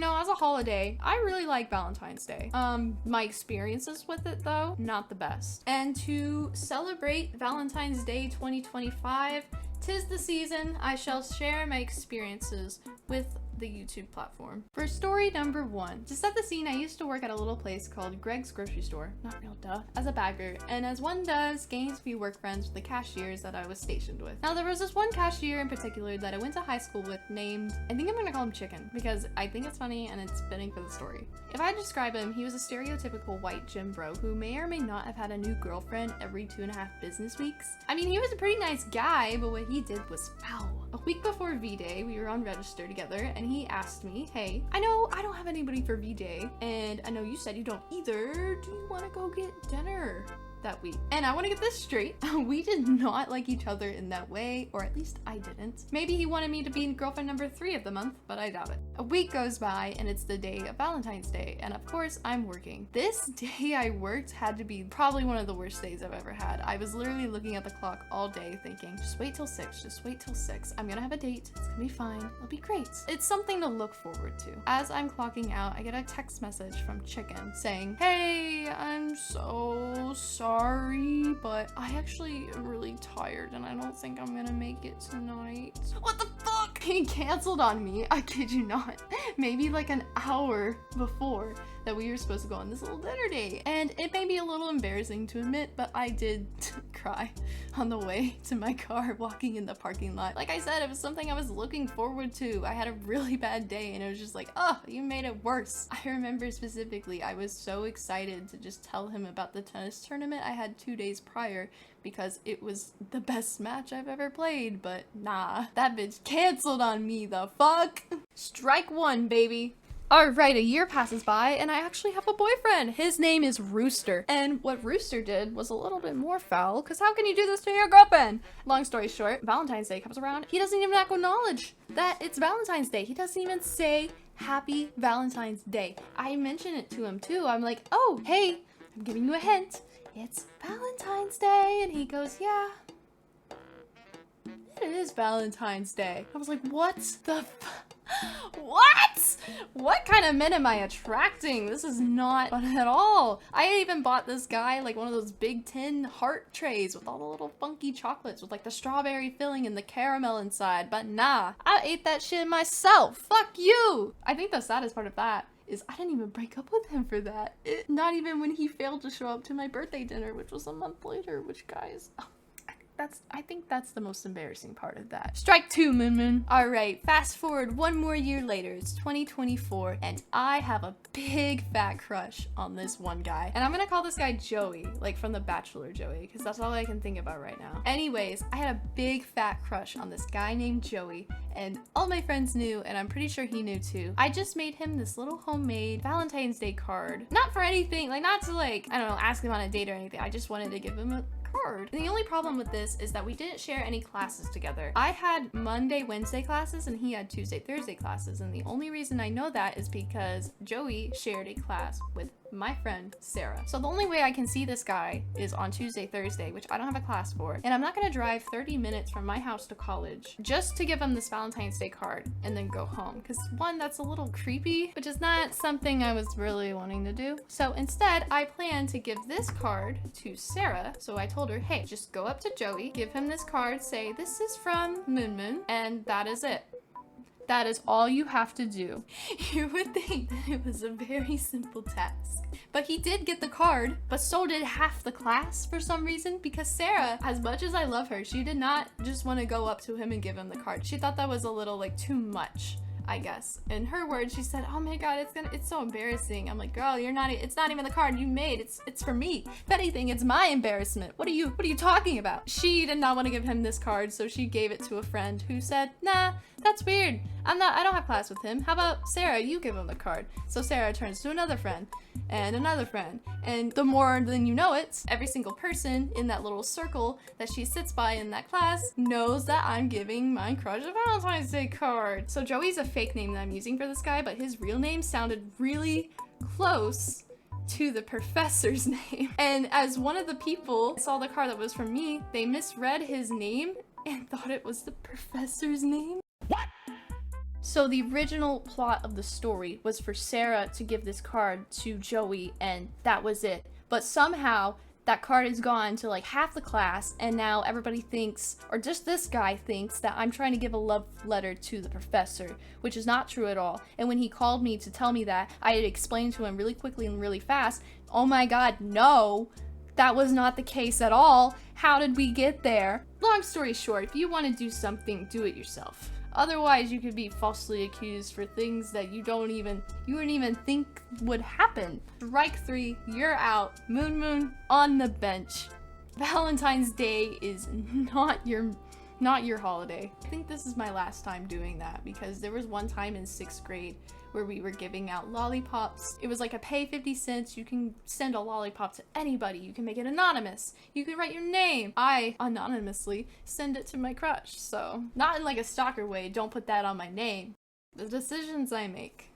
know, as a holiday, I really like Valentine's Day. My experiences with it though, not the best. And to celebrate Valentine's Day 2025, 'tis the season, I shall share my experiences with the YouTube platform. For story number 1, to set the scene, I used to work at a little place called Greg's Grocery Store, not real duh, as a bagger, and as one does, gained a few work friends with the cashiers that I was stationed with. Now there was this one cashier in particular that I went to high school with named, I think I'm gonna call him Chicken, because I think it's funny and it's fitting for the story. If I describe him, he was a stereotypical white gym bro who may or may not have had a new girlfriend every 2.5 business weeks. I mean, he was a pretty nice guy, but what he did was foul. A week before V-Day, we were on register together, and he asked me, hey, I know I don't have anybody for V-Day, and I know you said you don't either. Do you want to go get dinner that week? And I want to get this straight. We did not like each other in that way, or at least I didn't. Maybe he wanted me to be girlfriend number 3 of the month, but I doubt it. A week goes by and it's the day of Valentine's Day, and of course I'm working. This day I worked had to be probably one of the worst days I've ever had. I was literally looking at the clock all day thinking, just wait till 6, just wait till 6. I'm gonna have a date, it's gonna be fine, it'll be great. It's something to look forward to. As I'm clocking out, I get a text message from Chicken saying, hey, I'm so sorry, but I actually am really tired and I don't think I'm gonna make it tonight. What the fuck? He canceled on me, I kid you not. Maybe like an hour before that we were supposed to go on this little dinner date. And it may be a little embarrassing to admit, but I did cry on the way to my car walking in the parking lot. Like I said, it was something I was looking forward to. I had a really bad day and it was just like, oh, you made it worse. I remember specifically, I was so excited to just tell him about the tennis tournament I had 2 days prior because it was the best match I've ever played, but nah, that bitch canceled on me, the fuck? Strike 1, baby. Alright, a year passes by and I actually have a boyfriend. His name is Rooster. And what Rooster did was a little bit more foul, because how can you do this to your girlfriend? Long story short, Valentine's Day comes around. He doesn't even acknowledge that it's Valentine's Day. He doesn't even say Happy Valentine's Day. I mention it to him too. I'm like, oh, hey, I'm giving you a hint. It's Valentine's Day. And he goes, yeah, it is Valentine's Day. I was like, what the what? What kind of men am I attracting? This is not fun at all. I even bought this guy like one of those big tin heart trays with all the little funky chocolates with like the strawberry filling and the caramel inside, but nah, I ate that shit myself. Fuck you. I think the saddest part of that is I didn't even break up with him for that. Not even when he failed to show up to my birthday dinner, which was a month later, which guys, I think that's the most embarrassing part of that. Strike 2, Moon Moon. All right, fast forward 1 more year later. It's 2024, and I have a big fat crush on this one guy. And I'm gonna call this guy Joey, like from The Bachelor Joey, because that's all I can think about right now. Anyways, I had a big fat crush on this guy named Joey, and all my friends knew, and I'm pretty sure he knew too. I just made him this little homemade Valentine's Day card. Not for anything, like not to like, I don't know, ask him on a date or anything. I just wanted to give him a card. And the only problem with this is that we didn't share any classes together. I had Monday, Wednesday classes and he had Tuesday, Thursday classes. And the only reason I know that is because Joey shared a class with my friend Sarah. So the only way I can see this guy is on Tuesday, Thursday, which I don't have a class for. And I'm not gonna drive 30 minutes from my house to college just to give him this Valentine's Day card and then go home. Because one, that's a little creepy, which is not something I was really wanting to do. So instead, I plan to give this card to Sarah. So I told her, hey, just go up to Joey, give him this card, say, this is from Moon Moon, and that is it. That is all you have to do. You would think that it was a very simple task. But he did get the card, but so did half the class for some reason, because Sarah, as much as I love her, she did not just want to go up to him and give him the card. She thought that was a little like too much, I guess. In her words, she said, oh my god, it's so embarrassing. I'm like, girl, it's not even the card you made. It's for me. If anything, it's my embarrassment. What are you talking about? She did not want to give him this card, so she gave it to a friend who said, nah, that's weird. I don't have class with him. How about Sarah, you give him the card? So Sarah turns to another friend and another friend. And the more than you know it, every single person in that little circle that she sits by in that class knows that I'm giving my crush a Valentine's Day card. So Joey's a fake name that I'm using for this guy, but his real name sounded really close to the professor's name. And as one of the people saw the card that was from me, they misread his name and thought it was the professor's name. What? So the original plot of the story was for Sarah to give this card to Joey, and that was it. But somehow that card is gone to like half the class, and now everybody thinks, or just this guy thinks, that I'm trying to give a love letter to the professor, which is not true at all. And when he called me to tell me that, I had explained to him really quickly and really fast, oh my god, no, that was not the case at all. How did we get there? Long story short, if you want to do something, do it yourself. Otherwise, you could be falsely accused for things that you wouldn't even think would happen. Strike 3, you're out. Moon Moon on the bench. Valentine's Day is not your holiday. I think this is my last time doing that, because there was one time in 6th grade where we were giving out lollipops. It was like a pay 50 cents. You can send a lollipop to anybody. You can make it anonymous. You can write your name. I anonymously send it to my crush. So not in like a stalker way. Don't put that on my name. The decisions I make.